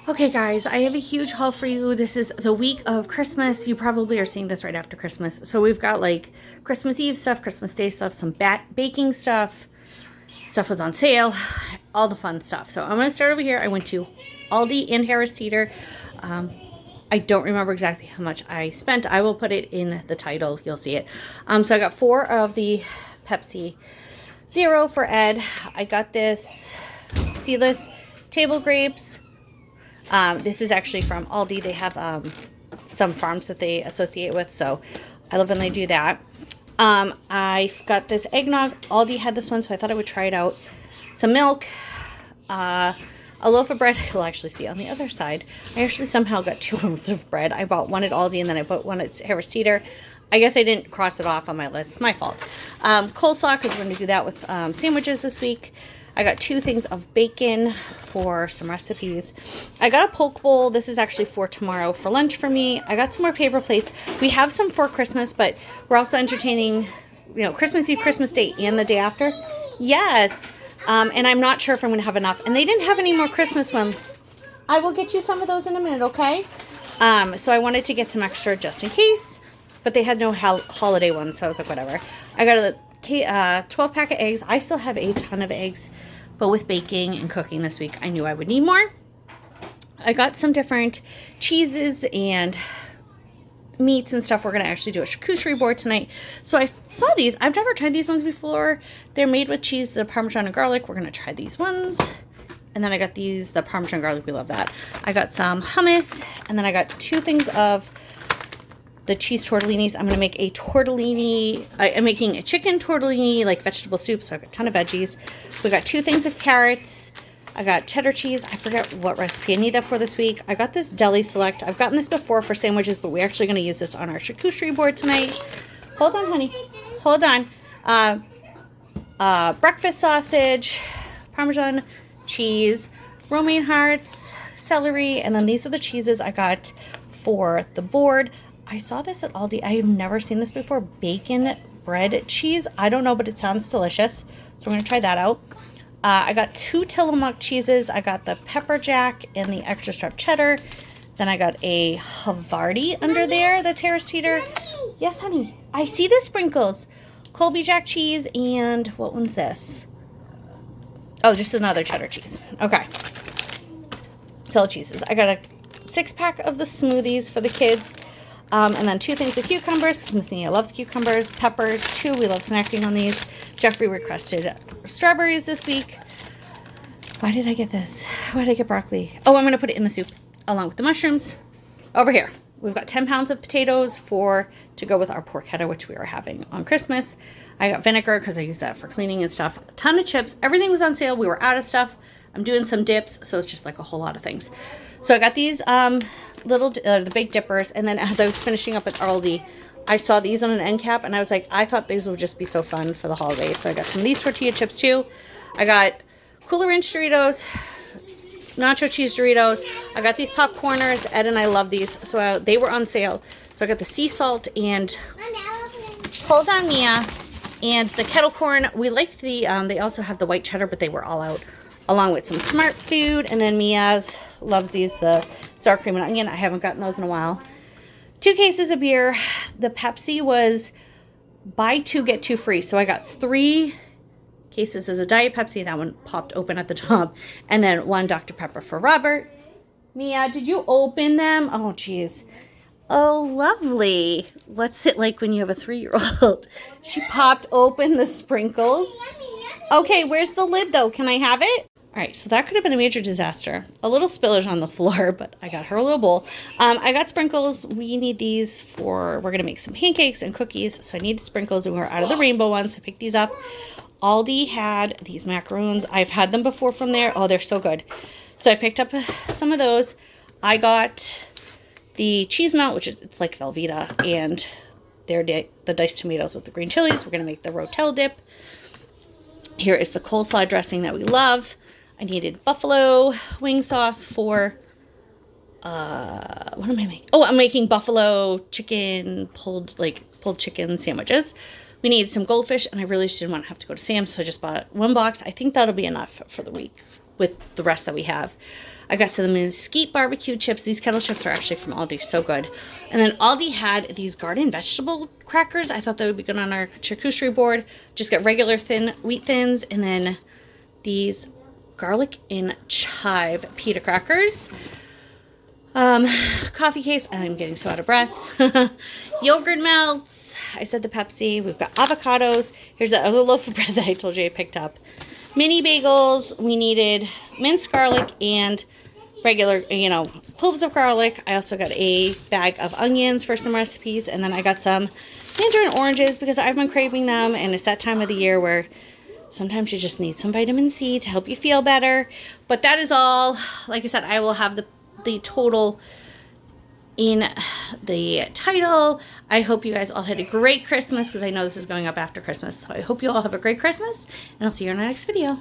Okay guys, I have a huge haul for you. This is the week of Christmas. You probably are seeing this right after Christmas. So we've got like Christmas Eve stuff, Christmas Day stuff, some baking stuff. Stuff was on sale, all the fun stuff. So I'm going to start over here. I went to Aldi and Harris Teeter. I don't remember exactly how much I spent. I will put it in the title. You'll see it. So I got 4 of the Pepsi Zero for Ed. I got this Seedless table grapes. This is actually from Aldi. They have some farms that they associate with, so I love when they do that. I got this eggnog. Aldi had this one, so I thought I would try it out. Some milk, a loaf of bread. You'll actually see on the other side. I actually somehow got 2 loaves of bread. I bought one at Aldi, and then I bought one at Harris Teeter. I guess I didn't cross it off on my list. My fault. Coleslaw, because we're going to do that with sandwiches this week. I got 2 things of bacon for some recipes. I got a poke bowl. This is actually for tomorrow for lunch for me. I got some more paper plates. We have some for Christmas, but we're also entertaining, Christmas Eve, Christmas Day, and the day after. Yes. And I'm not sure if I'm going to have enough. And they didn't have any more Christmas ones. I will get you some of those in a minute, okay? So I wanted to get some extra just in case, but they had no holiday ones, so I was like, whatever. I got a 12 pack of eggs. I still have a ton of eggs, but with baking and cooking this week, I knew I would need more. I got some different cheeses and meats and stuff. We're going to actually do a charcuterie board tonight. So I saw these. I've never tried these ones before. They're made with cheese, the Parmesan and garlic. We're going to try these ones. And then I got these, the Parmesan garlic. We love that. I got some hummus, and then I got 2 things of the cheese tortellinis. I'm going to make a tortellini. I'm making a chicken tortellini, like vegetable soup, so I've got a ton of veggies. We got 2 things of carrots. I got cheddar cheese. I forget what recipe I need that for this week. I got this Deli Select. I've gotten this before for sandwiches, but we're actually going to use this on our charcuterie board tonight. Hold on, honey. Hold on. Breakfast sausage, Parmesan cheese, romaine hearts, celery, and then these are the cheeses I got for the board. I saw this at Aldi. I have never seen this before. Bacon bread cheese. I don't know, but it sounds delicious. So we're going to try that out. I got 2 Tillamook cheeses. I got the pepper jack and the extra strep cheddar. Then I got a Havarti under there. That's Harris Teeter. Yes, honey. I see the sprinkles. Colby Jack cheese and what one's this? Oh, just another cheddar cheese. Okay. Tell cheeses. I got a 6-pack of the smoothies for the kids. And then 2 things of cucumbers, because Messina loves cucumbers. Peppers, 2. We love snacking on these. Jeffrey requested strawberries this week. Why did I get this? Why did I get broccoli? Oh, I'm going to put it in the soup along with the mushrooms. Over here, we've got 10 pounds of potatoes to go with our porchetta, which we are having on Christmas. I got vinegar because I use that for cleaning and stuff. A ton of chips. Everything was on sale. We were out of stuff. I'm doing some dips, so it's just like a whole lot of things. So I got these the big dippers, and then as I was finishing up at Aldi, I saw these on an end cap, and I was like, I thought these would just be so fun for the holidays. So I got some of these tortilla chips too. I got Cooler Ranch Doritos, nacho cheese Doritos. I got these popcorners. Ed and I love these, so they were on sale. So I got the sea salt and hold on, Mia, and the kettle corn. We liked the they also have the white cheddar, but they were all out, along with some Smart Food. And then Mia's loves these, the sour cream and onion. I haven't gotten those in a while. 2 cases of beer. The Pepsi was buy 2, get 2 free. So I got 3 cases of the Diet Pepsi. That one popped open at the top. And then 1 Dr. Pepper for Robert. Mia, did you open them? Oh, geez. Oh, lovely. What's it like when you have a 3-year-old? She popped open the sprinkles. Okay, where's the lid, though? Can I have it? All right, so that could have been a major disaster. A little spillage on the floor, but I got her a little bowl. I got sprinkles. We need these we're going to make some pancakes and cookies, so I need sprinkles, and we were out of the rainbow ones, so I picked these up. Aldi had these macaroons. I've had them before from there. Oh, they're so good. So I picked up some of those. I got the cheese melt, which is it's like Velveeta, and the diced tomatoes with the green chilies. We're going to make the rotel dip. Here is the coleslaw dressing that we love. I needed buffalo wing sauce for, what am I making? Oh, I'm making buffalo chicken, pulled chicken sandwiches. We needed some goldfish, and I really just didn't want to have to go to Sam's, so I just bought 1 box. I think that'll be enough for the week with the rest that we have. I got some Mesquite barbecue chips. These kettle chips are actually from Aldi. So good. And then Aldi had these garden vegetable crackers. I thought that would be good on our charcuterie board. Just got regular thin wheat thins. And then these garlic and chive pita crackers. Coffee case. I'm getting so out of breath. Yogurt melts. I said the Pepsi. We've got avocados. Here's a little loaf of bread that I told you I picked up. Mini bagels. We needed minced garlic and regular, cloves of garlic. I also got a bag of onions for some recipes. And then I got some Mandarin Oranges because I've been craving them. And it's that time of the year where sometimes you just need some vitamin C to help you feel better. But that is all. Like I said, I will have the total in the title. I hope you guys all had a great Christmas because I know this is going up after Christmas. So I hope you all have a great Christmas and I'll see you in our next video.